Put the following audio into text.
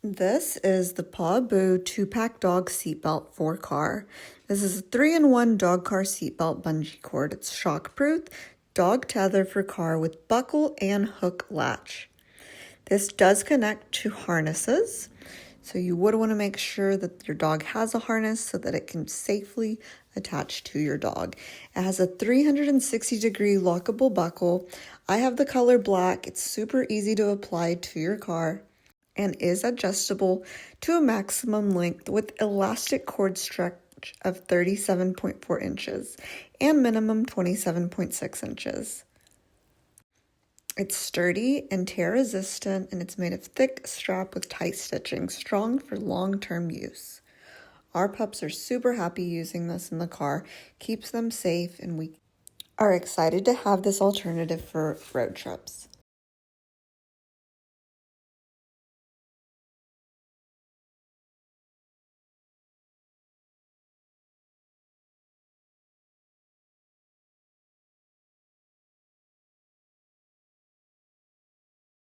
This is the Paw Boo 2-pack dog seatbelt for car. This is a 3-in-1 dog car seatbelt bungee cord. It's shockproof, dog tether for car with buckle and hook latch. This does connect to harnesses, so you would want to make sure that your dog has a harness so that it can safely attach to your dog. It has a 360-degree lockable buckle. I have the color black. It's super easy to apply to your car and is adjustable to a maximum length with elastic cord stretch of 37.4 inches and minimum 27.6 inches. It's sturdy and tear resistant, and it's made of thick strap with tight stitching, strong for long-term use. Our pups are super happy using this in the car, keeps them safe, and we are excited to have this alternative for road trips.